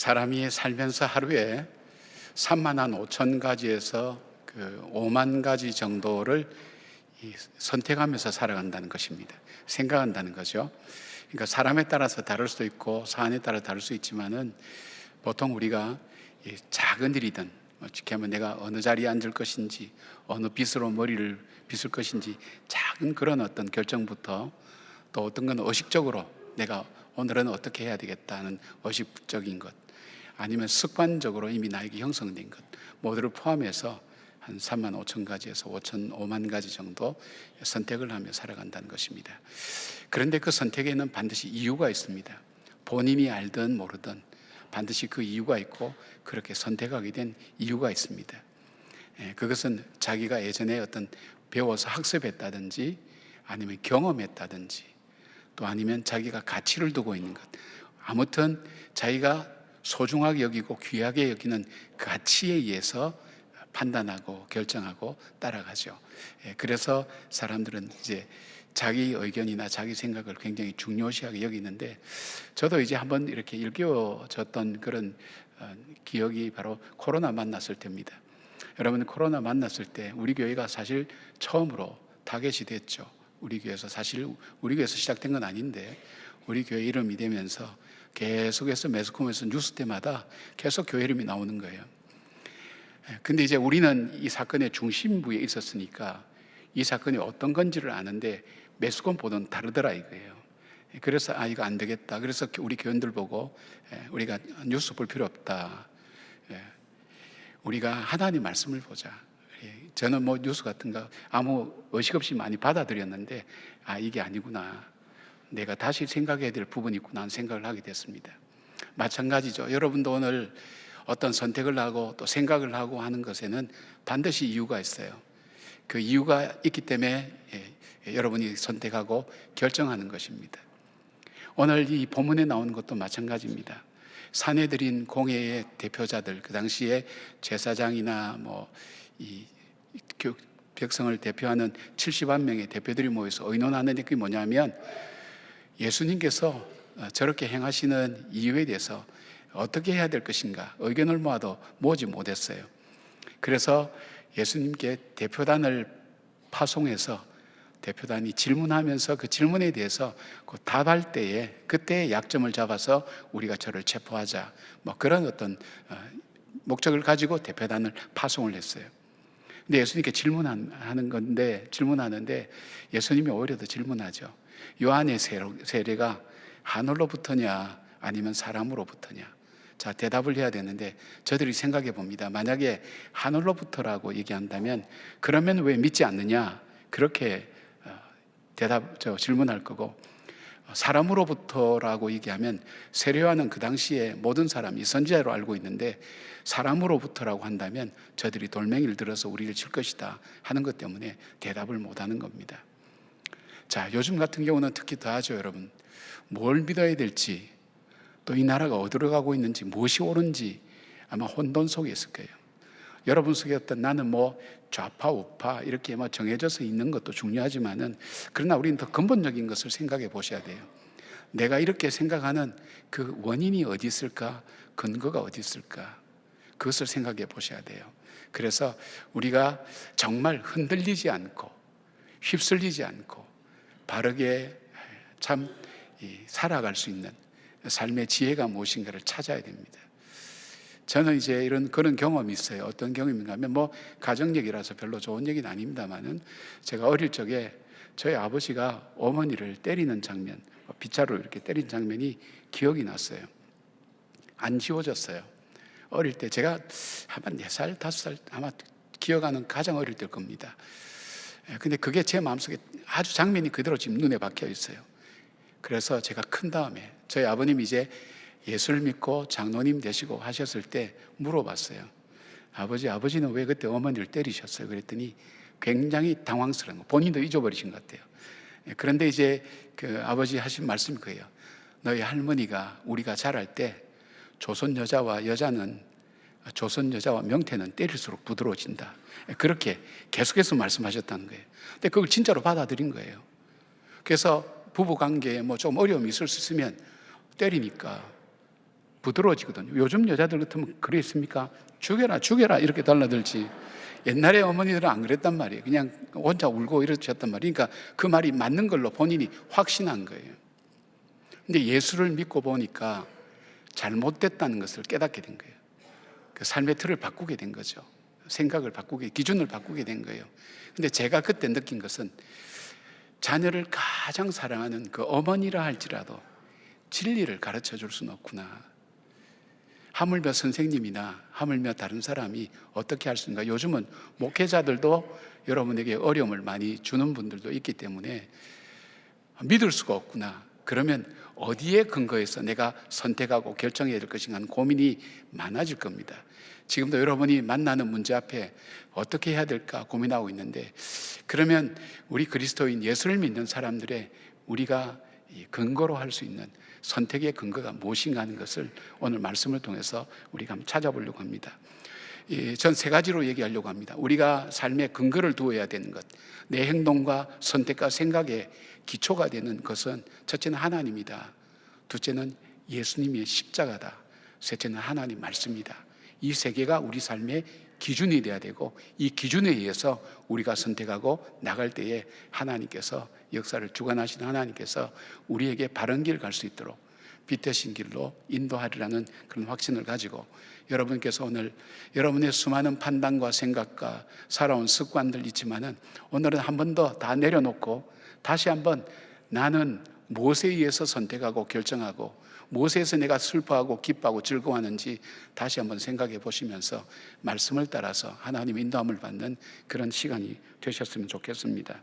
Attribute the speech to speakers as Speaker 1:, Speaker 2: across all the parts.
Speaker 1: 사람이 살면서 하루에 3만 한 5천 가지에서 5만 가지 정도를 선택하면서 살아간다는 것입니다. 생각한다는 거죠. 그러니까 사람에 따라서 다를 수도 있고 사안에 따라 다를 수 있지만은 보통 우리가 이 작은 일이든 어떻게 하면 내가 어느 자리에 앉을 것인지 어느 빗으로 머리를 빗을 것인지 작은 그런 어떤 결정부터 또 어떤 건 의식적으로 내가 오늘은 어떻게 해야 되겠다는 의식적인 것 아니면 습관적으로 이미 나에게 형성된 것 모두를 포함해서 한 3만 5천 가지에서 5만 가지 정도 선택을 하며 살아간다는 것입니다. 그런데 그 선택에는 반드시 이유가 있습니다. 본인이 알든 모르든 반드시 그 이유가 있고 그렇게 선택하게 된 이유가 있습니다. 그것은 자기가 예전에 어떤 배워서 학습했다든지 아니면 경험했다든지 또 아니면 자기가 가치를 두고 있는 것 아무튼 자기가 소중하게 여기고 귀하게 여기는 그 가치에 의해서 판단하고 결정하고 따라가죠. 그래서 사람들은 이제 자기 의견이나 자기 생각을 굉장히 중요시하게 여기는데 저도 이제 한번 이렇게 일깨워졌던 그런 기억이 바로 코로나 만났을 때입니다. 여러분 코로나 만났을 때 우리 교회가 사실 처음으로 타겟이 됐죠. 우리 교회에서 사실 우리 교회에서 시작된 건 아닌데 우리 교회 이름이 되면서 계속해서 매스컴에서 뉴스 때마다 계속 교회 이름이 나오는 거예요. 근데 이제 우리는 이 사건의 중심부에 있었으니까 이 사건이 어떤 건지를 아는데 매스컴 보던 다르더라 이거예요. 그래서 이거 안 되겠다. 그래서 우리 교원들 보고 우리가 뉴스 볼 필요 없다. 우리가 하나님 말씀을 보자. 저는 뭐 뉴스 같은 거 아무 의식 없이 많이 받아들였는데 이게 아니구나. 내가 다시 생각해야 될 부분이 있구나 하는 생각을 하게 됐습니다. 마찬가지죠. 여러분도 오늘 어떤 선택을 하고 또 생각을 하고 하는 것에는 반드시 이유가 있어요. 그 이유가 있기 때문에 여러분이 선택하고 결정하는 것입니다. 오늘 이 본문에 나오는 것도 마찬가지입니다. 사내들인 공회의 대표자들, 그 당시에 제사장이나 이 백성을 대표하는 70만 명의 대표들이 모여서 의논하는 게 뭐냐면 예수님께서 저렇게 행하시는 이유에 대해서 어떻게 해야 될 것인가 의견을 모아도 모으지 못했어요. 그래서 예수님께 대표단을 파송해서 대표단이 질문하면서 그 질문에 대해서 그 답할 때에 그때의 약점을 잡아서 우리가 저를 체포하자 그런 어떤 목적을 가지고 대표단을 파송을 했어요. 근데 예수님께 질문하는데 예수님이 오히려 더 질문하죠. 요한의 세례가 하늘로부터냐 아니면 사람으로부터냐. 자, 대답을 해야 되는데 저들이 생각해 봅니다. 만약에 하늘로부터라고 얘기한다면 그러면 왜 믿지 않느냐? 그렇게 질문할 거고 사람으로부터라고 얘기하면 세례요한은 그 당시에 모든 사람이 선지자로 알고 있는데 사람으로부터라고 한다면 저들이 돌멩이를 들어서 우리를 칠 것이다 하는 것 때문에 대답을 못하는 겁니다. 자, 요즘 같은 경우는 특히 더하죠, 여러분. 뭘 믿어야 될지 또 이 나라가 어디로 가고 있는지 무엇이 옳은지 아마 혼돈 속에 있을 거예요. 여러분 속에 어떤 나는 좌파 우파 이렇게 정해져서 있는 것도 중요하지만은 그러나 우리는 더 근본적인 것을 생각해 보셔야 돼요. 내가 이렇게 생각하는 그 원인이 어디 있을까? 근거가 어디 있을까? 그것을 생각해 보셔야 돼요. 그래서 우리가 정말 흔들리지 않고 휩쓸리지 않고 바르게 참 살아갈 수 있는 삶의 지혜가 무엇인가를 찾아야 됩니다. 저는 이제 그런 경험이 있어요. 어떤 경험인가 하면 가정 얘기라서 별로 좋은 얘기는 아닙니다만은 제가 어릴 적에 저희 아버지가 어머니를 때리는 장면, 빗자루로 이렇게 때린 장면이 기억이 났어요. 안 지워졌어요. 어릴 때 제가 아마 4살, 5살 아마 기억하는 가장 어릴 때일 겁니다. 근데 그게 제 마음속에 아주 장면이 그대로 지금 눈에 박혀 있어요. 그래서 제가 큰 다음에 저희 아버님이 이제 예수를 믿고 장로님 되시고 하셨을 때 물어봤어요. 아버지는 왜 그때 어머니를 때리셨어요? 그랬더니 굉장히 당황스러운 거, 본인도 잊어버리신 것 같아요. 그런데 이제 그 아버지 하신 말씀이 그예요. 너희 할머니가 우리가 자랄 때 조선 여자와 명태는 때릴수록 부드러워진다. 그렇게 계속해서 말씀하셨다는 거예요. 근데 그걸 진짜로 받아들인 거예요. 그래서 부부 관계에 좀 어려움이 있을 수 있으면 때리니까 부드러워지거든요. 요즘 여자들 같으면 그랬습니까? 죽여라 죽여라 이렇게 달라들지, 옛날에 어머니들은 안 그랬단 말이에요. 그냥 혼자 울고 이러셨단 말이에요. 그러니까 그 말이 맞는 걸로 본인이 확신한 거예요. 근데 예수를 믿고 보니까 잘못됐다는 것을 깨닫게 된 거예요. 그 삶의 틀을 바꾸게 된 거죠. 생각을 바꾸게, 기준을 바꾸게 된 거예요. 근데 제가 그때 느낀 것은 자녀를 가장 사랑하는 그 어머니라 할지라도 진리를 가르쳐 줄 수는 없구나. 하물며 선생님이나 하물며 다른 사람이 어떻게 할 수 있는가. 요즘은 목회자들도 여러분에게 어려움을 많이 주는 분들도 있기 때문에 믿을 수가 없구나. 그러면 어디에 근거해서 내가 선택하고 결정해야 될 것인가 하는 고민이 많아질 겁니다. 지금도 여러분이 만나는 문제 앞에 어떻게 해야 될까 고민하고 있는데, 그러면 우리 그리스도인 예수를 믿는 사람들의 우리가 근거로 할 수 있는 선택의 근거가 무엇인가 하는 것을 오늘 말씀을 통해서 우리가 한번 찾아보려고 합니다. 전 세 가지로 얘기하려고 합니다. 우리가 삶의 근거를 두어야 되는 것, 내 행동과 선택과 생각의 기초가 되는 것은 첫째는 하나님이다, 둘째는 예수님의 십자가다, 셋째는 하나님 말씀이다. 이 세 개가 우리 삶의 기준이 되어야 되고, 이 기준에 의해서 우리가 선택하고 나갈 때에 하나님께서 역사를 주관하시는 하나님께서 우리에게 바른 길 갈 수 있도록 빛되신 길로 인도하리라는 그런 확신을 가지고, 여러분께서 오늘 여러분의 수많은 판단과 생각과 살아온 습관들 있지만은 오늘은 한 번 더 다 내려놓고 다시 한번 나는 무엇에 의해서 선택하고 결정하고 무엇에서 내가 슬퍼하고 기뻐하고 즐거워하는지 다시 한번 생각해 보시면서 말씀을 따라서 하나님의 인도함을 받는 그런 시간이 되셨으면 좋겠습니다.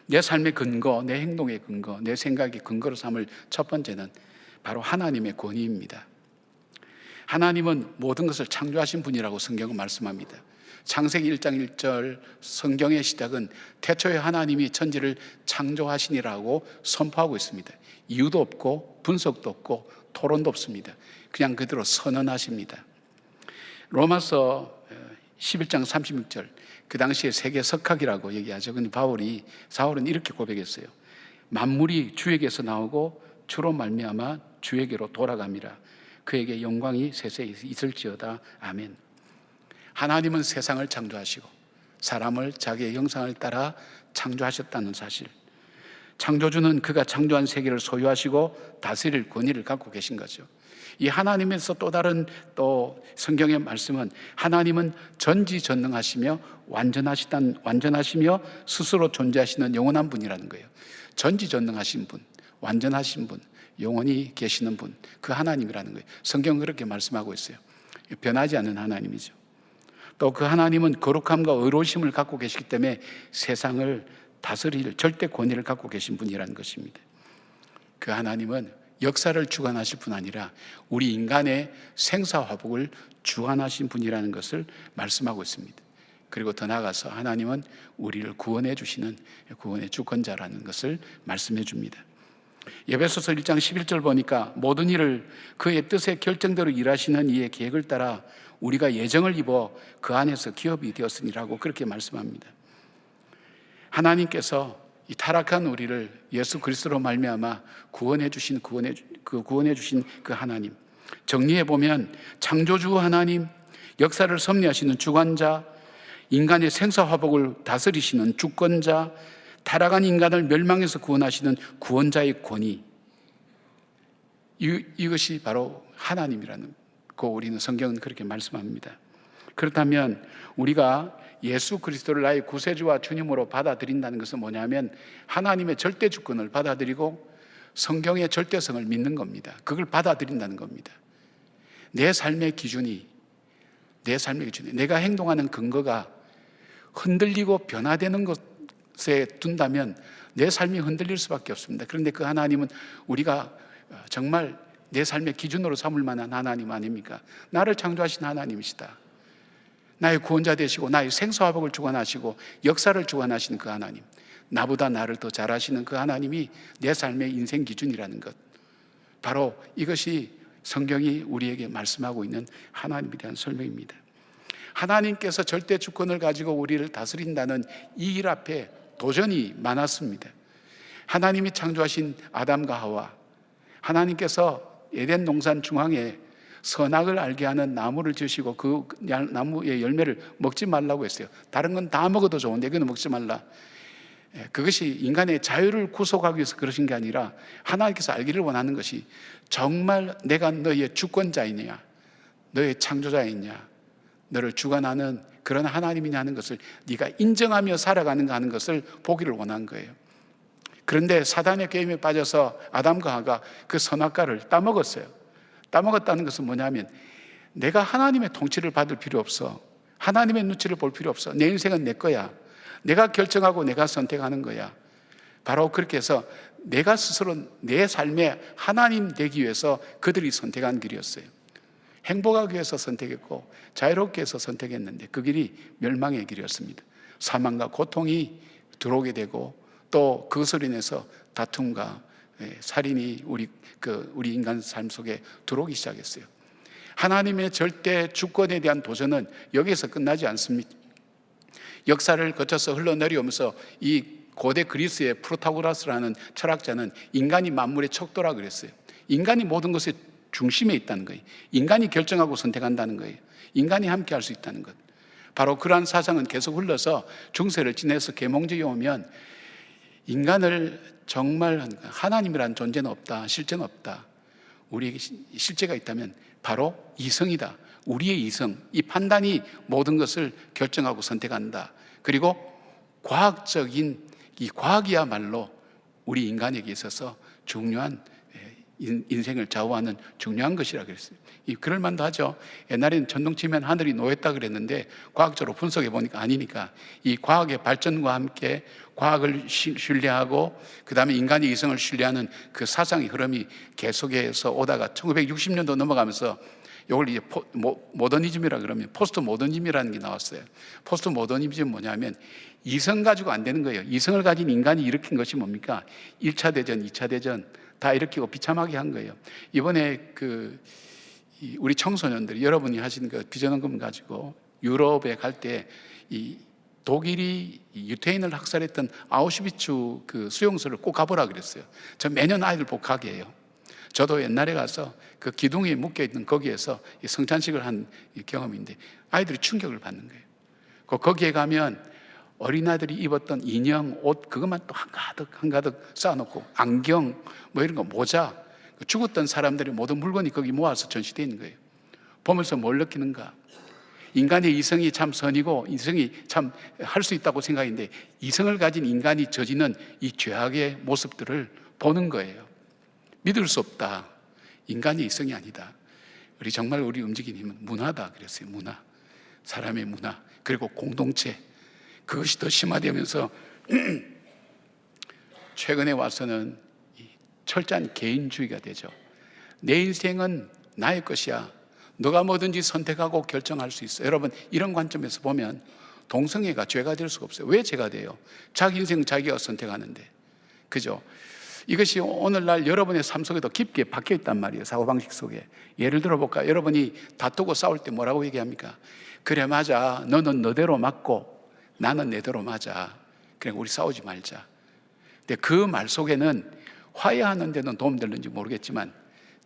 Speaker 1: 내 삶의 근거, 내 행동의 근거, 내 생각의 근거로 삼을 첫 번째는 바로 하나님의 권위입니다. 하나님은 모든 것을 창조하신 분이라고 성경은 말씀합니다. 창세기 1장 1절 성경의 시작은 태초에 하나님이 천지를 창조하시니라고 선포하고 있습니다. 이유도 없고 분석도 없고 토론도 없습니다. 그냥 그대로 선언하십니다. 로마서 11장 36절, 그 당시에 세계 석학이라고 얘기하죠. 근데 사울은 이렇게 고백했어요. 만물이 주에게서 나오고 주로 말미암아 주에게로 돌아갑니다. 그에게 영광이 세세히 있을지어다. 아멘. 하나님은 세상을 창조하시고 사람을 자기의 형상을 따라 창조하셨다는 사실, 창조주는 그가 창조한 세계를 소유하시고 다스릴 권위를 갖고 계신 거죠. 이 하나님에서 또 다른 성경의 말씀은 하나님은 전지전능하시며 완전하시며 스스로 존재하시는 영원한 분이라는 거예요. 전지전능하신 분, 완전하신 분, 영원히 계시는 분, 그 하나님이라는 거예요. 성경은 그렇게 말씀하고 있어요. 변하지 않는 하나님이죠. 또 그 하나님은 거룩함과 의로우심을 갖고 계시기 때문에 세상을 다스릴 절대 권위를 갖고 계신 분이라는 것입니다. 그 하나님은 역사를 주관하실 뿐 아니라 우리 인간의 생사화복을 주관하신 분이라는 것을 말씀하고 있습니다. 그리고 더 나아가서 하나님은 우리를 구원해 주시는 구원의 주권자라는 것을 말씀해 줍니다. 에베소서 1장 11절 보니까 모든 일을 그의 뜻의 결정대로 일하시는 이의 계획을 따라 우리가 예정을 입어 그 안에서 기업이 되었으니라고 그렇게 말씀합니다. 하나님께서 이 타락한 우리를 예수 그리스도로 말미암아 구원해 주신 그 하나님, 정리해 보면 창조주 하나님, 역사를 섭리하시는 주관자, 인간의 생사화복을 다스리시는 주권자, 타락한 인간을 멸망에서 구원하시는 구원자의 권위, 이것이 바로 하나님이라는 거 우리는 성경은 그렇게 말씀합니다. 그렇다면 우리가 예수 그리스도를 나의 구세주와 주님으로 받아들인다는 것은 뭐냐면 하나님의 절대 주권을 받아들이고 성경의 절대성을 믿는 겁니다. 그걸 받아들인다는 겁니다. 내 삶의 기준이 내가 행동하는 근거가 흔들리고 변화되는 것에 둔다면 내 삶이 흔들릴 수밖에 없습니다. 그런데 그 하나님은 우리가 정말 내 삶의 기준으로 삼을 만한 하나님 아닙니까? 나를 창조하신 하나님이시다. 나의 구원자 되시고 나의 생사화복을 주관하시고 역사를 주관하시는 그 하나님, 나보다 나를 더 잘 아시는 그 하나님이 내 삶의 인생 기준이라는 것, 바로 이것이 성경이 우리에게 말씀하고 있는 하나님에 대한 설명입니다. 하나님께서 절대 주권을 가지고 우리를 다스린다는 이 일 앞에 도전이 많았습니다. 하나님이 창조하신 아담과 하와, 하나님께서 에덴 동산 중앙에 선악을 알게 하는 나무를 지으시고 그 나무의 열매를 먹지 말라고 했어요. 다른 건 다 먹어도 좋은데 그건 먹지 말라. 그것이 인간의 자유를 구속하기 위해서 그러신 게 아니라 하나님께서 알기를 원하는 것이 정말 내가 너의 주권자이냐, 너의 창조자이냐, 너를 주관하는 그런 하나님이냐 하는 것을 네가 인정하며 살아가는가 하는 것을 보기를 원한 거예요. 그런데 사단의 게임에 빠져서 아담과 하가 그 선악과를 따먹었어요. 따먹었다는 것은 뭐냐면 내가 하나님의 통치를 받을 필요 없어. 하나님의 눈치를 볼 필요 없어. 내 인생은 내 거야. 내가 결정하고 내가 선택하는 거야. 바로 그렇게 해서 내가 스스로 내 삶에 하나님 되기 위해서 그들이 선택한 길이었어요. 행복하기 위해서 선택했고 자유롭게 해서 선택했는데 그 길이 멸망의 길이었습니다. 사망과 고통이 들어오게 되고 또 그것으로 인해서 다툼과 살인이 우리 인간 삶 속에 들어오기 시작했어요. 하나님의 절대 주권에 대한 도전은 여기에서 끝나지 않습니다. 역사를 거쳐서 흘러내려오면서 이 고대 그리스의 프로타고라스라는 철학자는 인간이 만물의 척도라 그랬어요. 인간이 모든 것의 중심에 있다는 거예요. 인간이 결정하고 선택한다는 거예요. 인간이 함께 할 수 있다는 것. 바로 그러한 사상은 계속 흘러서 중세를 지내서 계몽적에 오면 인간을 정말 하나님이라는 존재는 없다, 실제는 없다. 우리에게 실제가 있다면 바로 이성이다. 우리의 이성, 이 판단이 모든 것을 결정하고 선택한다. 그리고 과학적인 이 과학이야말로 우리 인간에게 있어서 중요한 인생을 좌우하는 중요한 것이라 그랬어요. 그럴 만도 하죠. 옛날에는 전동 치면 하늘이 놓였다 그랬는데 과학적으로 분석해 보니까 아니니까 이 과학의 발전과 함께 과학을 신뢰하고 그 다음에 인간의 이성을 신뢰하는 그 사상의 흐름이 계속해서 오다가 1960년도 넘어가면서 이걸 이제 모더니즘이라 그러면 포스트 모더니즘이라는 게 나왔어요. 포스트 모더니즘은 뭐냐면 이성 가지고 안 되는 거예요. 이성을 가진 인간이 일으킨 것이 뭡니까? 1차 대전, 2차 대전 다 일으키고 비참하게 한 거예요. 이번에 우리 청소년들 여러분이 하신 그 비전원금 가지고 유럽에 갈 때 이 독일이 유태인을 학살했던 아우슈비츠 그 수용소를 꼭 가보라 그랬어요. 저 매년 아이들 꼭 가게 해요. 저도 옛날에 가서 그 기둥에 묶여있는 거기에서 성찬식을 한 경험인데 아이들이 충격을 받는 거예요. 거기에 가면 어린아이들이 입었던 인형, 옷 그것만 또 한가득 쌓아놓고 안경 뭐 이런 거 모자 죽었던 사람들의 모든 물건이 거기 모아서 전시되어 있는 거예요. 보면서 뭘 느끼는가? 인간의 이성이 참 선이고 이성이 참 할 수 있다고 생각했는데 이성을 가진 인간이 저지는 이 죄악의 모습들을 보는 거예요. 믿을 수 없다. 인간의 이성이 아니다. 정말 우리 움직이는 힘은 문화다 그랬어요. 문화, 사람의 문화 그리고 공동체 그것이 더 심화되면서 최근에 와서는 철저한 개인주의가 되죠. 내 인생은 나의 것이야. 너가 뭐든지 선택하고 결정할 수 있어. 여러분 이런 관점에서 보면 동성애가 죄가 될 수가 없어요. 왜 죄가 돼요? 자기 인생 자기가 선택하는데. 그죠? 이것이 오늘날 여러분의 삶 속에도 깊게 박혀 있단 말이에요. 사고방식 속에. 예를 들어 볼까? 여러분이 다투고 싸울 때 뭐라고 얘기합니까? 그래 맞아. 너는 너대로 맞고 나는 내대로 맞아. 그래 우리 싸우지 말자. 근데 그 말 속에는 화해하는 데는 도움되는지 모르겠지만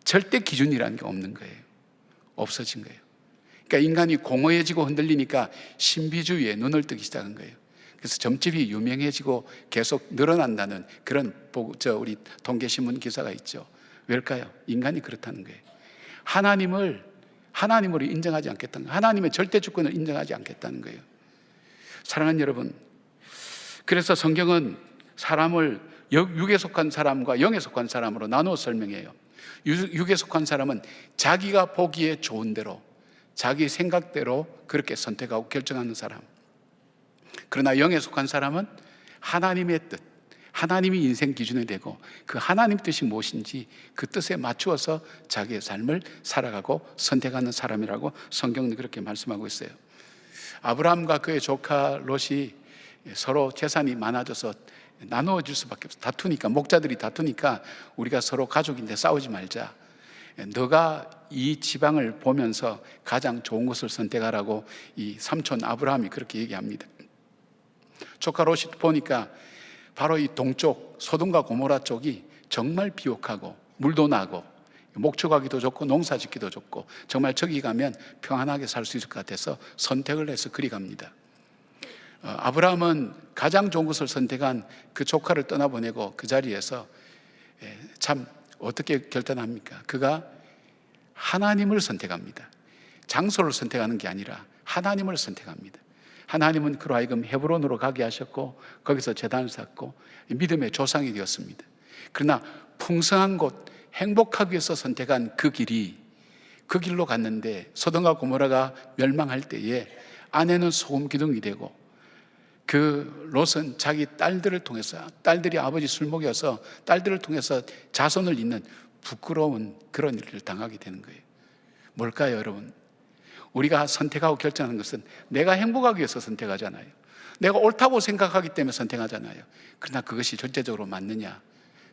Speaker 1: 절대 기준이라는 게 없는 거예요. 없어진 거예요. 그러니까 인간이 공허해지고 흔들리니까 신비주의에 눈을 뜨기 시작한 거예요. 그래서 점집이 유명해지고 계속 늘어난다는 그런 우리 동계신문 기사가 있죠. 왜일까요? 인간이 그렇다는 거예요. 하나님으로 인정하지 않겠다는 거예요. 하나님의 절대 주권을 인정하지 않겠다는 거예요. 사랑하는 여러분, 그래서 성경은 사람을 육에 속한 사람과 영에 속한 사람으로 나누어 설명해요. 육에 속한 사람은 자기가 보기에 좋은 대로 자기 생각대로 그렇게 선택하고 결정하는 사람. 그러나 영에 속한 사람은 하나님의 뜻, 하나님이 인생 기준이 되고 그 하나님 뜻이 무엇인지 그 뜻에 맞추어서 자기의 삶을 살아가고 선택하는 사람이라고 성경은 그렇게 말씀하고 있어요. 아브라함과 그의 조카 롯이 서로 재산이 많아져서 나누어질 수밖에 없어. 목자들이 다투니까 우리가 서로 가족인데 싸우지 말자. 너가 이 지방을 보면서 가장 좋은 것을 선택하라고 이 삼촌 아브라함이 그렇게 얘기합니다. 조카 롯이 보니까 바로 이 동쪽 소돔과 고모라 쪽이 정말 비옥하고 물도 나고 목축하기도 좋고 농사 짓기도 좋고 정말 저기 가면 평안하게 살 수 있을 것 같아서 선택을 해서 그리 갑니다. 아브라함은 가장 좋은 것을 선택한 그 조카를 떠나보내고 그 자리에서 참 어떻게 결단합니까? 그가 하나님을 선택합니다. 장소를 선택하는 게 아니라 하나님을 선택합니다. 하나님은 그로 하여금 헤브론으로 가게 하셨고 거기서 제단을 쌓고 믿음의 조상이 되었습니다. 그러나 풍성한 곳, 행복하기 위해서 선택한 그 길로 갔는데 소돔과 고모라가 멸망할 때에 아내는 소금 기둥이 되고 그 롯은 자기 딸들을 통해서, 딸들이 아버지 술 먹여서 딸들을 통해서 자손을 잇는 부끄러운 그런 일을 당하게 되는 거예요. 뭘까요, 여러분? 우리가 선택하고 결정하는 것은 내가 행복하기 위해서 선택하잖아요. 내가 옳다고 생각하기 때문에 선택하잖아요. 그러나 그것이 전체적으로 맞느냐?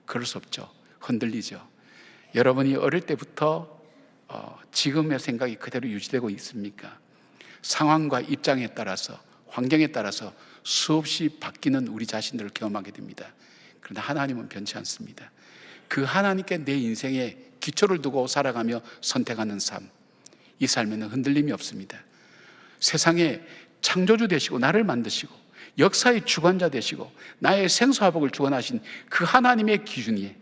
Speaker 1: 그럴 수 없죠. 흔들리죠. 여러분이 어릴 때부터 지금의 생각이 그대로 유지되고 있습니까? 상황과 입장에 따라서, 환경에 따라서 수없이 바뀌는 우리 자신들을 경험하게 됩니다. 그러나 하나님은 변치 않습니다. 그 하나님께 내 인생에 기초를 두고 살아가며 선택하는 삶, 이 삶에는 흔들림이 없습니다. 세상에 창조주 되시고 나를 만드시고 역사의 주관자 되시고 나의 생사화복을 주관하신 그 하나님의 기준에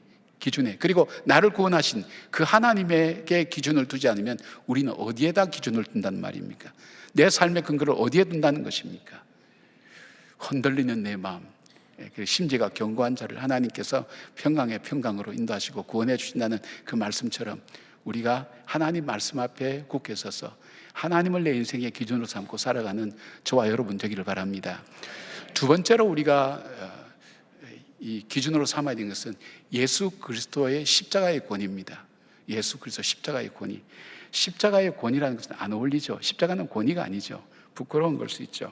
Speaker 1: 그리고 나를 구원하신 그 하나님에게 기준을 두지 않으면 우리는 어디에다 기준을 둔다는 말입니까? 내 삶의 근거를 어디에 둔다는 것입니까? 흔들리는 내 마음, 심지가 견고한 자를 하나님께서 평강의 평강으로 인도하시고 구원해 주신다는 그 말씀처럼 우리가 하나님 말씀 앞에 굳게 서서 하나님을 내 인생의 기준으로 삼고 살아가는 저와 여러분 되기를 바랍니다. 두 번째로 우리가 이 기준으로 삼아야 되는 것은 예수 그리스도의 십자가의 권위입니다. 예수 그리스도 십자가의 권위. 십자가의 권위라는 것은 안 어울리죠. 십자가는 권위가 아니죠. 부끄러운 걸 수 있죠.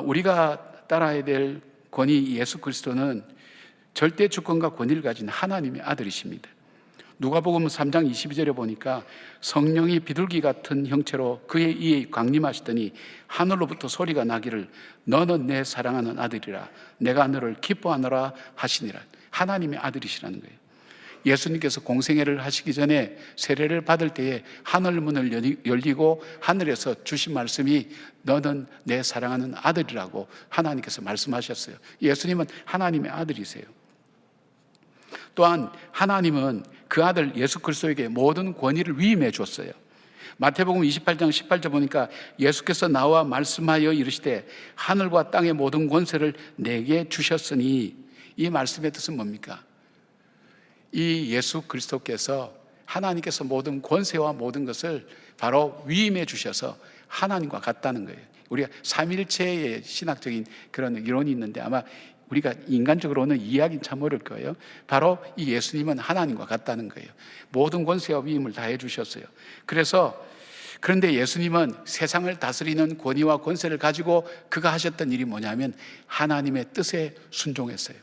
Speaker 1: 우리가 따라야 될 권위, 예수 그리스도는 절대 주권과 권위를 가진 하나님의 아들이십니다. 누가복음 3장 22절에 보니까 성령이 비둘기 같은 형체로 그의 이에 강림하시더니 하늘로부터 소리가 나기를 너는 내 사랑하는 아들이라 내가 너를 기뻐하노라 하시니라. 하나님의 아들이시라는 거예요. 예수님께서 공생애를 하시기 전에 세례를 받을 때에 하늘 문을 열리고 하늘에서 주신 말씀이 너는 내 사랑하는 아들이라고 하나님께서 말씀하셨어요. 예수님은 하나님의 아들이세요. 또한 하나님은 그 아들 예수 그리스도에게 모든 권위를 위임해 줬어요. 마태복음 28장 18절 보니까 예수께서 나와 말씀하여 이르시되 하늘과 땅의 모든 권세를 내게 주셨으니, 이 말씀의 뜻은 뭡니까? 이 예수 그리스도께서 하나님께서 모든 권세와 모든 것을 바로 위임해 주셔서 하나님과 같다는 거예요. 우리가 삼일체의 신학적인 그런 이론이 있는데 아마 우리가 인간적으로는 이해하기는 참 어려울 거예요. 바로 이 예수님은 하나님과 같다는 거예요. 모든 권세와 위임을 다 해주셨어요. 그런데 예수님은 세상을 다스리는 권위와 권세를 가지고 그가 하셨던 일이 뭐냐면 하나님의 뜻에 순종했어요.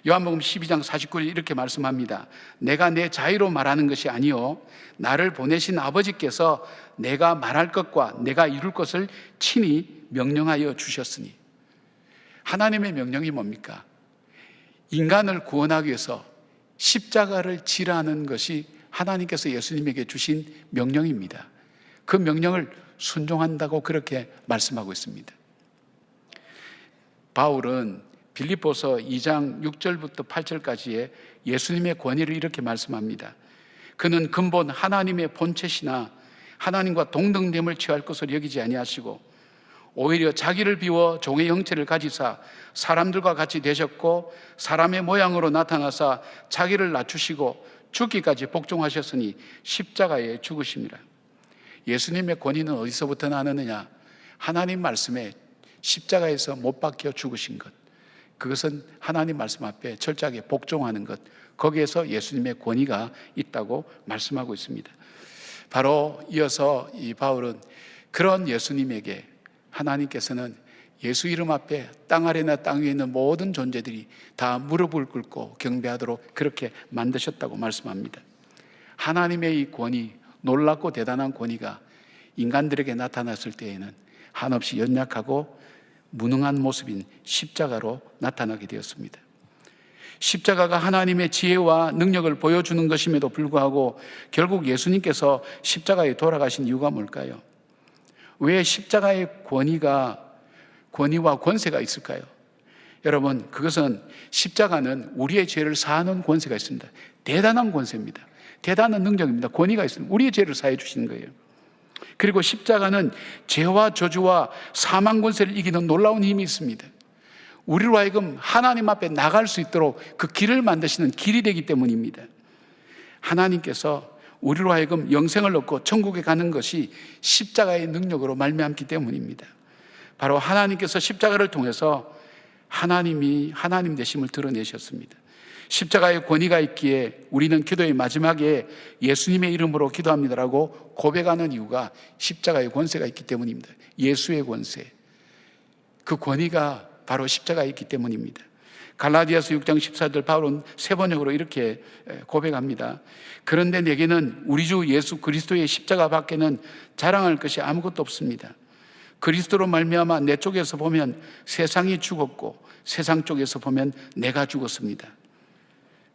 Speaker 1: 요한복음 12장 49절 이렇게 말씀합니다. 내가 내 자유로 말하는 것이 아니요 나를 보내신 아버지께서 내가 말할 것과 내가 이룰 것을 친히 명령하여 주셨으니. 하나님의 명령이 뭡니까? 인간을 구원하기 위해서 십자가를 지라는 것이 하나님께서 예수님에게 주신 명령입니다. 그 명령을 순종한다고 그렇게 말씀하고 있습니다. 바울은 빌립보서 2장 6절부터 8절까지의 예수님의 권위를 이렇게 말씀합니다. 그는 근본 하나님의 본체시나 하나님과 동등됨을 취할 것을 여기지 아니하시고 오히려 자기를 비워 종의 형체를 가지사 사람들과 같이 되셨고 사람의 모양으로 나타나사 자기를 낮추시고 죽기까지 복종하셨으니 십자가에 죽으심이라. 예수님의 권위는 어디서부터 나느냐? 하나님 말씀에 십자가에서 못 박혀 죽으신 것, 그것은 하나님 말씀 앞에 철저하게 복종하는 것, 거기에서 예수님의 권위가 있다고 말씀하고 있습니다. 바로 이어서 이 바울은 그런 예수님에게 하나님께서는 예수 이름 앞에 땅 아래나 땅 위에 있는 모든 존재들이 다 무릎을 꿇고 경배하도록 그렇게 만드셨다고 말씀합니다. 하나님의 이 권위, 놀랍고 대단한 권위가 인간들에게 나타났을 때에는 한없이 연약하고 무능한 모습인 십자가로 나타나게 되었습니다. 십자가가 하나님의 지혜와 능력을 보여주는 것임에도 불구하고 결국 예수님께서 십자가에 돌아가신 이유가 뭘까요? 왜 십자가의 권위와 권세가 있을까요? 여러분, 그것은 십자가는 우리의 죄를 사하는 권세가 있습니다. 대단한 권세입니다. 대단한 능력입니다. 권위가 있습니다. 우리의 죄를 사해 주시는 거예요. 그리고 십자가는 죄와 저주와 사망 권세를 이기는 놀라운 힘이 있습니다. 우리로 하여금 하나님 앞에 나갈 수 있도록 그 길을 만드시는 길이 되기 때문입니다. 하나님께서 우리로 하여금 영생을 얻고 천국에 가는 것이 십자가의 능력으로 말미암기 때문입니다. 바로 하나님께서 십자가를 통해서 하나님이 하나님 되심을 드러내셨습니다. 십자가의 권위가 있기에 우리는 기도의 마지막에 예수님의 이름으로 기도합니다라고 고백하는 이유가 십자가의 권세가 있기 때문입니다. 예수의 권세, 그 권위가 바로 십자가에 있기 때문입니다. 갈라디아서 6장 14절 바울은 세 번역으로 이렇게 고백합니다. 그런데 내게는 우리 주 예수 그리스도의 십자가 밖에는 자랑할 것이 아무것도 없습니다. 그리스도로 말미암아 내 쪽에서 보면 세상이 죽었고 세상 쪽에서 보면 내가 죽었습니다.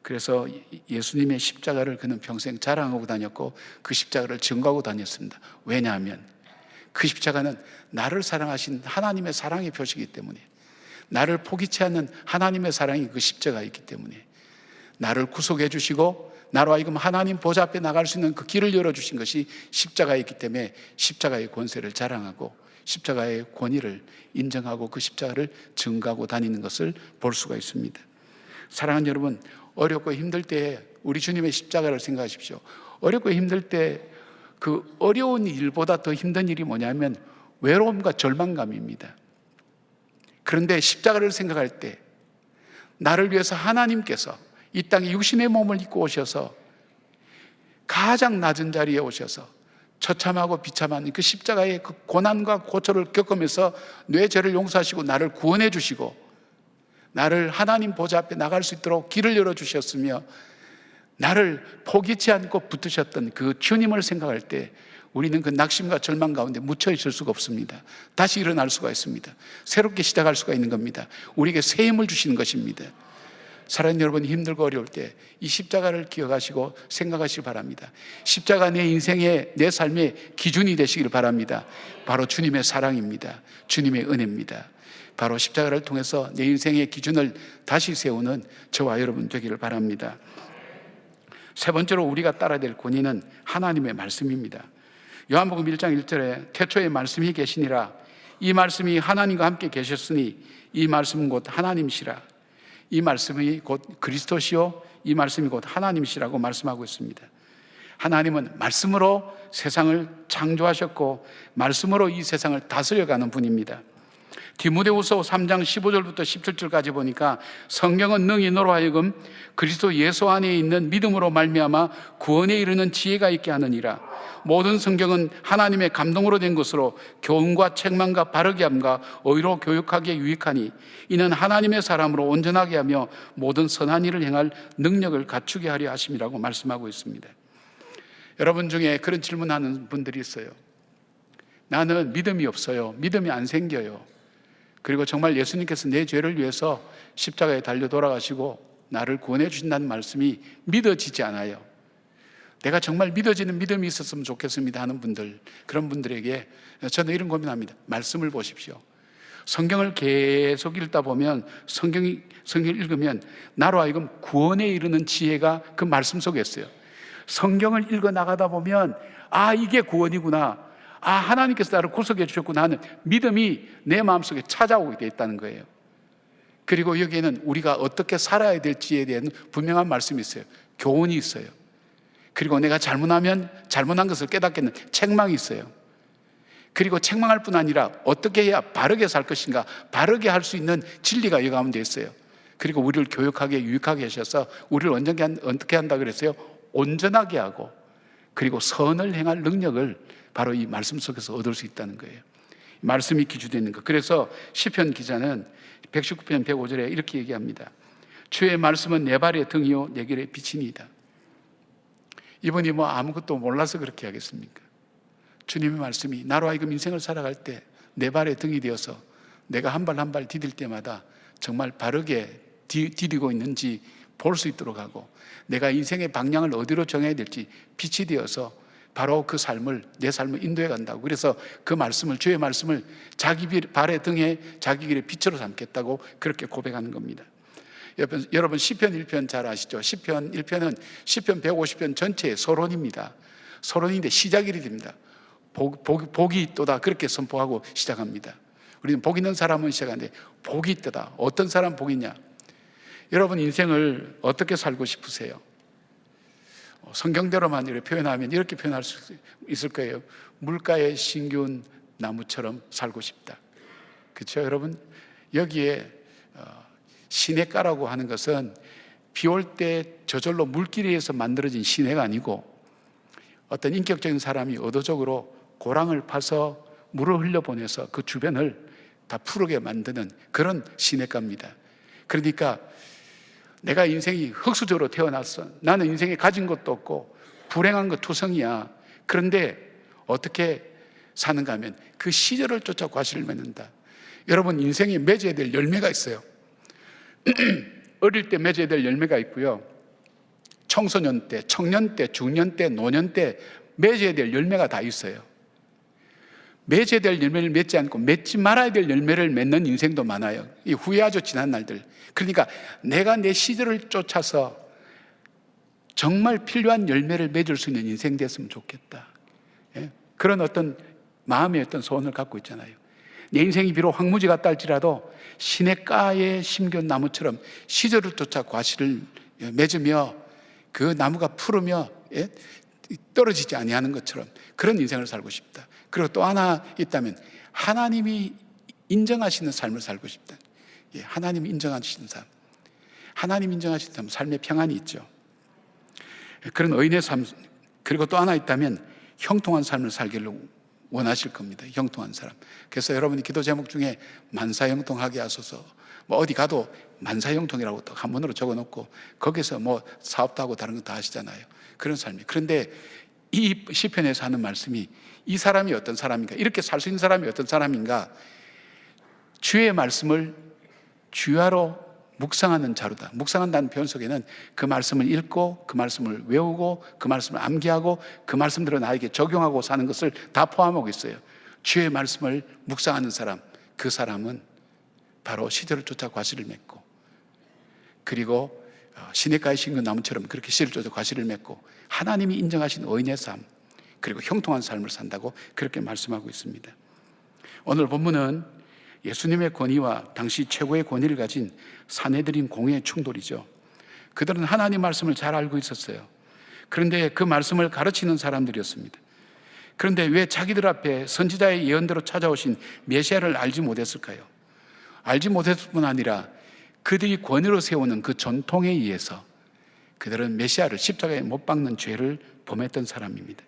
Speaker 1: 그래서 예수님의 십자가를 그는 평생 자랑하고 다녔고 그 십자가를 증거하고 다녔습니다. 왜냐하면 그 십자가는 나를 사랑하신 하나님의 사랑의 표시이기 때문에, 나를 포기치 않는 하나님의 사랑이 그 십자가에 있기 때문에, 나를 구속해 주시고 나로 하여금 하나님 보좌 앞에 나갈 수 있는 그 길을 열어주신 것이 십자가에 있기 때문에 십자가의 권세를 자랑하고 십자가의 권위를 인정하고 그 십자가를 증거하고 다니는 것을 볼 수가 있습니다. 사랑하는 여러분, 어렵고 힘들 때 우리 주님의 십자가를 생각하십시오. 어렵고 힘들 때 그 어려운 일보다 더 힘든 일이 뭐냐면 외로움과 절망감입니다. 그런데 십자가를 생각할 때 나를 위해서 하나님께서 이 땅에 육신의 몸을 입고 오셔서 가장 낮은 자리에 오셔서 처참하고 비참한 그 십자가의 그 고난과 고초를 겪으면서 내 죄를 용서하시고 나를 구원해 주시고 나를 하나님 보좌 앞에 나갈 수 있도록 길을 열어주셨으며 나를 포기치 않고 붙드셨던 그 주님을 생각할 때 우리는 그 낙심과 절망 가운데 묻혀 있을 수가 없습니다. 다시 일어날 수가 있습니다. 새롭게 시작할 수가 있는 겁니다. 우리에게 새 힘을 주시는 것입니다. 사랑하는 여러분, 힘들고 어려울 때 이 십자가를 기억하시고 생각하시기 바랍니다. 십자가 내 인생의, 내 삶의 기준이 되시길 바랍니다. 바로 주님의 사랑입니다. 주님의 은혜입니다. 바로 십자가를 통해서 내 인생의 기준을 다시 세우는 저와 여러분 되기를 바랍니다. 세 번째로 우리가 따라야 될 권위는 하나님의 말씀입니다. 요한복음 1장 1절에 태초에 말씀이 계시니라. 이 말씀이 하나님과 함께 계셨으니 이 말씀은 곧 하나님이시라. 이 말씀이 곧 그리스도시요 이 말씀이 곧 하나님이시라고 말씀하고 있습니다. 하나님은 말씀으로 세상을 창조하셨고 말씀으로 이 세상을 다스려가는 분입니다. 디모데후서 3장 15절부터 17절까지 보니까 성경은 능히 너로 하여금 그리스도 예수 안에 있는 믿음으로 말미암아 구원에 이르는 지혜가 있게 하느니라. 모든 성경은 하나님의 감동으로 된 것으로 교훈과 책망과 바르게 함과 의로 교육하기에 유익하니 이는 하나님의 사람으로 온전하게 하며 모든 선한 일을 행할 능력을 갖추게 하려 하심이라고 말씀하고 있습니다. 여러분 중에 그런 질문하는 분들이 있어요. 나는 믿음이 없어요. 믿음이 안 생겨요. 그리고 정말 예수님께서 내 죄를 위해서 십자가에 달려 돌아가시고 나를 구원해 주신다는 말씀이 믿어지지 않아요. 내가 정말 믿어지는 믿음이 있었으면 좋겠습니다 하는 분들, 그런 분들에게 저는 이런 고민합니다. 말씀을 보십시오. 성경을 계속 읽다 보면 성경을 읽으면 나로 하여금 구원에 이르는 지혜가 그 말씀 속에 있어요. 성경을 읽어 나가다 보면 아, 이게 구원이구나, 아, 하나님께서 나를 구속해 주셨구나 하는 믿음이 내 마음속에 찾아오게 되어 있다는 거예요. 그리고 여기에는 우리가 어떻게 살아야 될지에 대한 분명한 말씀이 있어요. 교훈이 있어요. 그리고 내가 잘못하면 잘못한 것을 깨닫겠는 책망이 있어요. 그리고 책망할 뿐 아니라 어떻게 해야 바르게 살 것인가, 바르게 할 수 있는 진리가 이 가운데 있어요. 그리고 우리를 교육하게 유익하게 하셔서 우리를 어떻게 한다 그랬어요? 온전하게 하고 그리고 선을 행할 능력을 바로 이 말씀 속에서 얻을 수 있다는 거예요. 말씀이 기초되어 있는 것. 그래서 시편 기자는 119편 105절에 이렇게 얘기합니다. 주의 말씀은 내 발의 등이요 내 길의 빛이니이다. 이분이 뭐 아무것도 몰라서 그렇게 하겠습니까? 주님의 말씀이 나로 하여금 인생을 살아갈 때 내 발의 등이 되어서 내가 한 발 한 발 디딜 때마다 정말 바르게 디디고 있는지 볼 수 있도록 하고, 내가 인생의 방향을 어디로 정해야 될지 빛이 되어서 바로 그 삶을, 내 삶을 인도해 간다고. 그래서 그 말씀을, 주의 말씀을 자기 발의 등에 자기 길의 빛으로 삼겠다고 그렇게 고백하는 겁니다. 여러분 시편 1편 잘 아시죠? 시편 1편은 시편 150편 전체의 서론입니다. 서론인데 시작이 됩니다. 복이 있도다, 그렇게 선포하고 시작합니다. 우리는 복 있는 사람은 시작하는데 복이 있도다. 어떤 사람 복이 있냐? 여러분 인생을 어떻게 살고 싶으세요? 성경대로만 이렇게 표현하면 이렇게 표현할 수 있을 거예요. 물가에 심겨운 나무처럼 살고 싶다. 그렇죠, 여러분? 여기에 시냇가라고 하는 것은 비 올 때 저절로 물길에 의해서 만들어진 시내가 아니고, 어떤 인격적인 사람이 의도적으로 고랑을 파서 물을 흘려보내서 그 주변을 다 푸르게 만드는 그런 시냇가입니다. 그러니까 내가 인생이 흙수저로 태어났어. 나는 인생에 가진 것도 없고 불행한 것 투성이야. 그런데 어떻게 사는가 하면 그 시절을 쫓아 과실을 맺는다. 여러분 인생에 맺어야 될 열매가 있어요. 어릴 때 맺어야 될 열매가 있고요, 청소년 때, 청년 때, 중년 때, 노년 때 맺어야 될 열매가 다 있어요. 맺어야 될 열매를 맺지 않고 맺지 말아야 될 열매를 맺는 인생도 많아요. 이 후회하죠, 지난 날들. 그러니까 내가 내 시절을 쫓아서 정말 필요한 열매를 맺을 수 있는 인생 됐으면 좋겠다. 예? 그런 어떤 마음의 어떤 소원을 갖고 있잖아요. 내 인생이 비록 황무지 같다 할지라도 시냇가에 심겨운 나무처럼 시절을 쫓아 과실을 맺으며 그 나무가 푸르며 떨어지지 아니하는 것처럼 그런 인생을 살고 싶다. 그리고 또 하나 있다면 하나님이 인정하시는 삶을 살고 싶다. 하나님이 인정하시는 삶, 하나님 인정하시는 삶, 삶의 평안이 있죠. 그런 의인의 삶. 그리고 또 하나 있다면 형통한 삶을 살기를 원하실 겁니다. 형통한 사람. 그래서 여러분이 기도 제목 중에 만사형통하게 하소서, 뭐 어디 가도 만사형통이라고 또 한문으로 적어놓고 거기서 뭐 사업도 하고 다른 거 다 하시잖아요. 그런 삶이. 그런데 이 시편에서 하는 말씀이 이 사람이 어떤 사람인가, 이렇게 살 수 있는 사람이 어떤 사람인가, 주의 말씀을 주야로 묵상하는 자로다. 묵상한다는 표현 속에는 그 말씀을 읽고 그 말씀을 외우고 그 말씀을 암기하고 그 말씀대로 나에게 적용하고 사는 것을 다 포함하고 있어요. 주의 말씀을 묵상하는 사람, 그 사람은 바로 시절을 쫓아 과실을 맺고, 그리고 시냇가에 심은 나무처럼 그렇게 시절을 쫓아 과실을 맺고 하나님이 인정하신 의인의 삶, 그리고 형통한 삶을 산다고 그렇게 말씀하고 있습니다. 오늘 본문은 예수님의 권위와 당시 최고의 권위를 가진 사내들인 공회의 충돌이죠. 그들은 하나님 말씀을 잘 알고 있었어요. 그런데 그 말씀을 가르치는 사람들이었습니다. 그런데 왜 자기들 앞에 선지자의 예언대로 찾아오신 메시아를 알지 못했을까요? 알지 못했을 뿐 아니라 그들이 권위로 세우는 그 전통에 의해서 그들은 메시아를 십자가에 못 박는 죄를 범했던 사람입니다.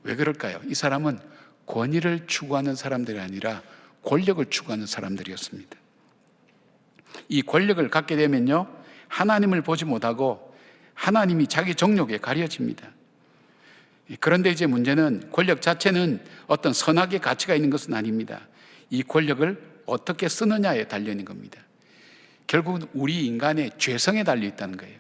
Speaker 1: 왜 그럴까요? 이 사람은 권위를 추구하는 사람들이 아니라 권력을 추구하는 사람들이었습니다. 이 권력을 갖게 되면요, 하나님을 보지 못하고 하나님이 자기 정욕에 가려집니다. 그런데 이제 문제는 권력 자체는 어떤 선악의 가치가 있는 것은 아닙니다. 이 권력을 어떻게 쓰느냐에 달려 있는 겁니다. 결국은 우리 인간의 죄성에 달려 있다는 거예요.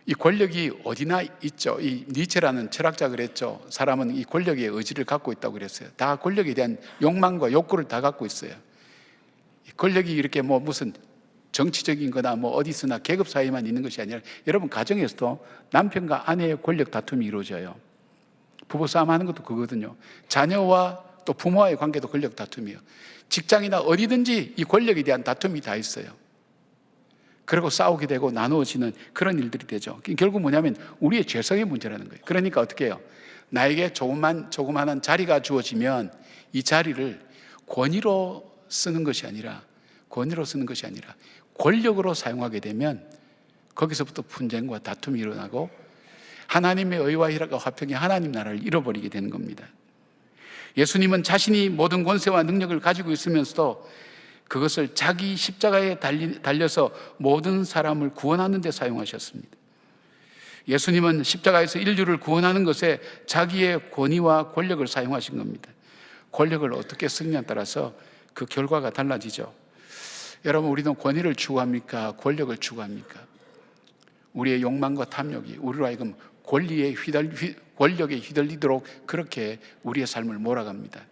Speaker 1: 이 권력이 어디나 있죠. 이 니체라는 철학자가 그랬죠. 사람은 이 권력의 의지를 갖고 있다고 그랬어요. 다 권력에 대한 욕망과 욕구를 다 갖고 있어요. 권력이 이렇게 뭐 무슨 정치적인 거나 뭐 어디 있으나 계급 사이에만 있는 것이 아니라 여러분 가정에서도 남편과 아내의 권력 다툼이 이루어져요. 부부싸움 하는 것도 그거거든요. 자녀와 또 부모와의 관계도 권력 다툼이에요. 직장이나 어디든지 이 권력에 대한 다툼이 다 있어요. 그리고 싸우게 되고 나누어지는 그런 일들이 되죠. 결국 뭐냐면 우리의 죄성의 문제라는 거예요. 그러니까 어떻게 해요? 나에게 조그마한 자리가 주어지면 이 자리를 권위로 쓰는 것이 아니라 권력으로 사용하게 되면 거기서부터 분쟁과 다툼이 일어나고 하나님의 의와 희락과 화평의 하나님 나라를 잃어버리게 되는 겁니다. 예수님은 자신이 모든 권세와 능력을 가지고 있으면서도 그것을 자기 십자가에 달려서 모든 사람을 구원하는 데 사용하셨습니다. 예수님은 십자가에서 인류를 구원하는 것에 자기의 권위와 권력을 사용하신 겁니다. 권력을 어떻게 쓰느냐에 따라서 그 결과가 달라지죠. 여러분, 우리는 권위를 추구합니까? 권력을 추구합니까? 우리의 욕망과 탐욕이 우리로 하여금 권력에 휘둘리도록 그렇게 우리의 삶을 몰아갑니다.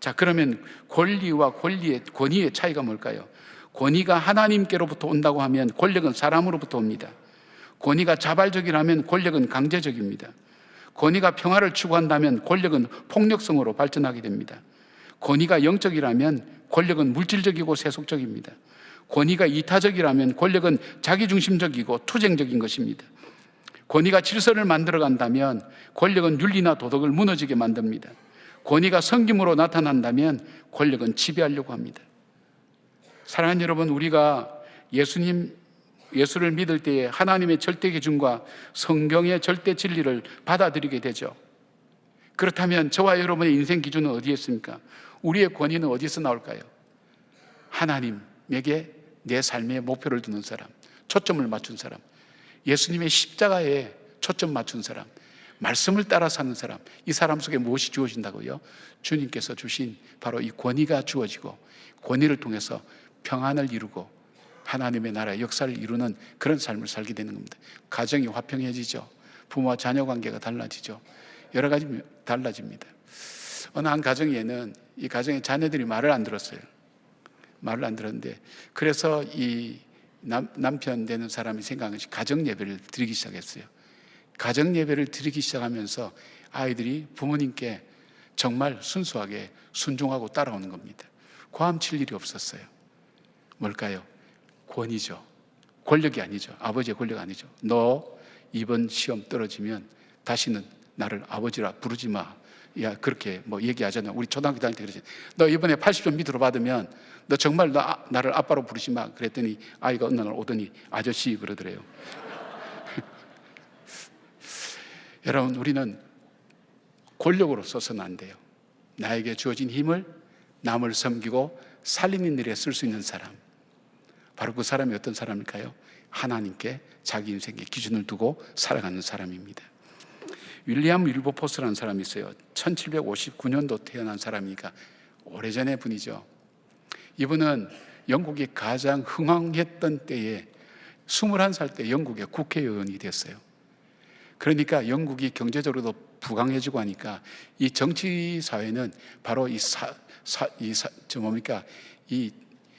Speaker 1: 자, 그러면 권리와 권위의 차이가 뭘까요? 권위가 하나님께로부터 온다고 하면 권력은 사람으로부터 옵니다. 권위가 자발적이라면 권력은 강제적입니다. 권위가 평화를 추구한다면 권력은 폭력성으로 발전하게 됩니다. 권위가 영적이라면 권력은 물질적이고 세속적입니다. 권위가 이타적이라면 권력은 자기중심적이고 투쟁적인 것입니다. 권위가 질서를 만들어 간다면 권력은 윤리나 도덕을 무너지게 만듭니다. 권위가 성김으로 나타난다면 권력은 지배하려고 합니다. 사랑하는 여러분, 우리가 예수를 믿을 때에 하나님의 절대 기준과 성경의 절대 진리를 받아들이게 되죠. 그렇다면 저와 여러분의 인생 기준은 어디에 있습니까? 우리의 권위는 어디서 나올까요? 하나님에게 내 삶의 목표를 두는 사람, 초점을 맞춘 사람, 예수님의 십자가에 초점 맞춘 사람, 말씀을 따라 사는 사람, 이 사람 속에 무엇이 주어진다고요? 주님께서 주신 바로 이 권위가 주어지고, 권위를 통해서 평안을 이루고 하나님의 나라의 역사를 이루는 그런 삶을 살게 되는 겁니다. 가정이 화평해지죠. 부모와 자녀 관계가 달라지죠. 여러 가지 달라집니다. 어느 한 가정에는 이 가정의 자녀들이 말을 안 들었어요. 말을 안 들었는데, 그래서 이 남편 되는 사람이 생각한 것이 가정 예배를 드리기 시작했어요. 가정 예배를 드리기 시작하면서 아이들이 부모님께 정말 순수하게 순종하고 따라오는 겁니다. 고함칠 일이 없었어요. 뭘까요? 권위죠. 권력이 아니죠. 아버지의 권력 아니죠. 너 이번 시험 떨어지면 다시는 나를 아버지라 부르지 마. 야, 그렇게 뭐 얘기하잖아요. 우리 초등학교 다닐 때 그러지. 너 이번에 80점 밑으로 받으면 너 정말 나를 아빠로 부르지 마. 그랬더니 아이가 어느 날 오더니 아저씨 그러더래요. 여러분, 우리는 권력으로 써서는 안 돼요. 나에게 주어진 힘을 남을 섬기고 살리는 일에 쓸 수 있는 사람, 바로 그 사람이 어떤 사람일까요? 하나님께 자기 인생의 기준을 두고 살아가는 사람입니다. 윌리엄 윌버포스라는 사람이 있어요. 1759년도 태어난 사람이니까 오래전의 분이죠. 이분은 영국이 가장 흥황했던 때에 21살 때 영국의 국회의원이 됐어요. 그러니까 영국이 경제적으로도 부강해지고 하니까 이 정치 사회는 바로 이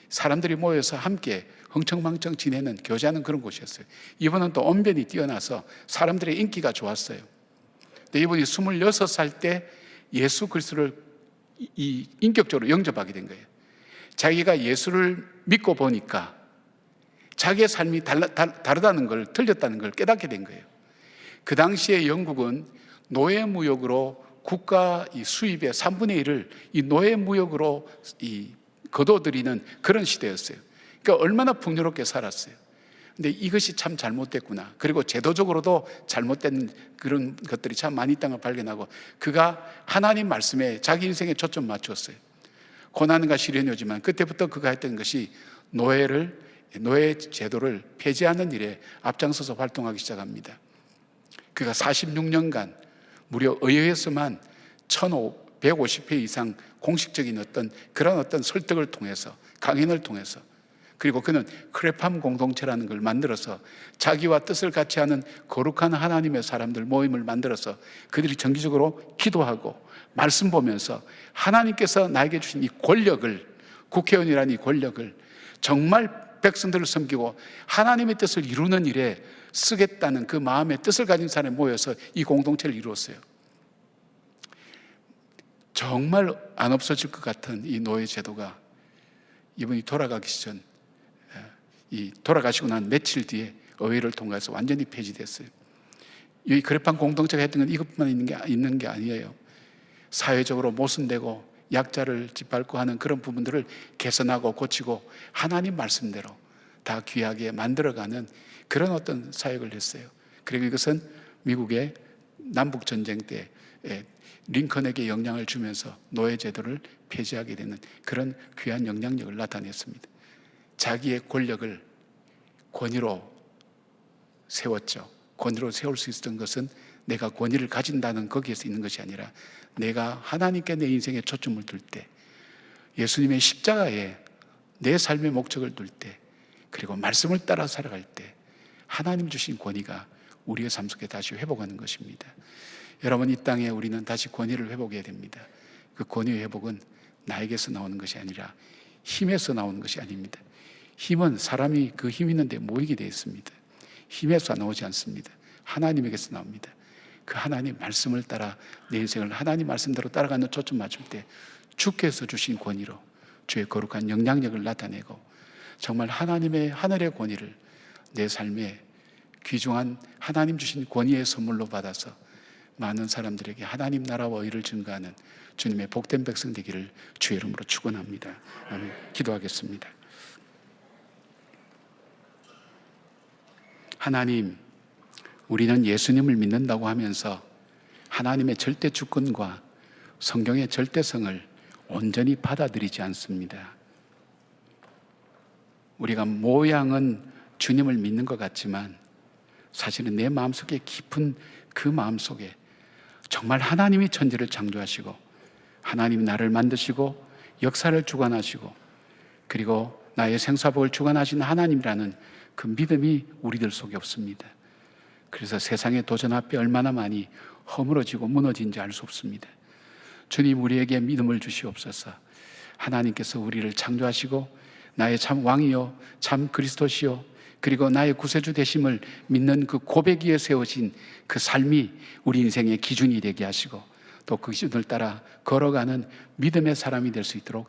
Speaker 1: 사람들이 모여서 함께 흥청망청 지내는 교제하는 그런 곳이었어요. 이분은 또 언변이 뛰어나서 사람들의 인기가 좋았어요. 근데 이분이 26살 때 예수 그리스도를 인격적으로 영접하게 된 거예요. 자기가 예수를 믿고 보니까 자기의 삶이 다르다는 걸, 틀렸다는 걸 깨닫게 된 거예요. 그 당시에 영국은 노예무역으로 국가 수입의 3분의 1을 이 노예무역으로 거둬들이는 그런 시대였어요. 그러니까 얼마나 풍요롭게 살았어요. 근데 이것이 참 잘못됐구나. 그리고 제도적으로도 잘못된 그런 것들이 참 많이 있다는 걸 발견하고, 그가 하나님 말씀에 자기 인생에 초점 맞췄어요. 고난과 시련이 오지만 그때부터 그가 했던 것이 노예 제도를 폐지하는 일에 앞장서서 활동하기 시작합니다. 그가 46년간 무려 의회에서만 150회 이상 공식적인 그런 설득을 통해서, 강연을 통해서, 그리고 그는 크레팜 공동체라는 걸 만들어서 자기와 뜻을 같이 하는 거룩한 하나님의 사람들 모임을 만들어서 그들이 정기적으로 기도하고 말씀 보면서 하나님께서 나에게 주신 이 권력을, 국회의원이라는 이 권력을 정말 백성들을 섬기고 하나님의 뜻을 이루는 일에 쓰겠다는 그 마음의 뜻을 가진 사람이 모여서 이 공동체를 이루었어요. 정말 안 없어질 것 같은 이 노예 제도가 이분이 돌아가시고 난 며칠 뒤에 의회를 통과해서 완전히 폐지됐어요. 이 그레판 공동체가 했던 건 이것만 있는 게 아니에요. 사회적으로 모순되고 약자를 짓밟고 하는 그런 부분들을 개선하고 고치고 하나님 말씀대로 다 귀하게 만들어가는 그런 사역을 했어요. 그리고 이것은 미국의 남북전쟁 때 링컨에게 영향을 주면서 노예제도를 폐지하게 되는 그런 귀한 영향력을 나타냈습니다. 자기의 권력을 권위로 세웠죠. 권위로 세울 수 있었던 것은 내가 권위를 가진다는 거기에서 있는 것이 아니라 내가 하나님께 내 인생에 초점을 둘 때 예수님의 십자가에 내 삶의 목적을 둘 때, 그리고 말씀을 따라 살아갈 때 하나님 주신 권위가 우리의 삶 속에 다시 회복하는 것입니다. 여러분, 이 땅에 우리는 다시 권위를 회복해야 됩니다. 그 권위 회복은 나에게서 나오는 것이 아니라 힘에서 나오는 것이 아닙니다. 힘은 사람이 그 힘 있는 데 모이게 되어 있습니다. 힘에서 나오지 않습니다. 하나님에게서 나옵니다. 그 하나님 말씀을 따라 내 인생을 하나님 말씀대로 따라가는 초점 맞출 때 주께서 주신 권위로 주의 거룩한 영향력을 나타내고 정말 하나님의 하늘의 권위를 내 삶에 귀중한 하나님 주신 권위의 선물로 받아서 많은 사람들에게 하나님 나라와 의를 증거하는 주님의 복된 백성 되기를 주의 이름으로 축원합니다. 아멘. 기도하겠습니다. 하나님, 우리는 예수님을 믿는다고 하면서 하나님의 절대 주권과 성경의 절대성을 온전히 받아들이지 않습니다. 우리가 모양은 주님을 믿는 것 같지만 사실은 내 마음속에 깊은 그 마음속에 정말 하나님이 천지를 창조하시고 하나님이 나를 만드시고 역사를 주관하시고 그리고 나의 생사복을 주관하신 하나님이라는 그 믿음이 우리들 속에 없습니다. 그래서 세상의 도전 앞에 얼마나 많이 허물어지고 무너진지 알 수 없습니다. 주님, 우리에게 믿음을 주시옵소서. 하나님께서 우리를 창조하시고 나의 참 왕이요 참 그리스도시요 그리고 나의 구세주 되심을 믿는 그 고백 위에 세우신 그 삶이 우리 인생의 기준이 되게 하시고 또 그 기준을 따라 걸어가는 믿음의 사람이 될 수 있도록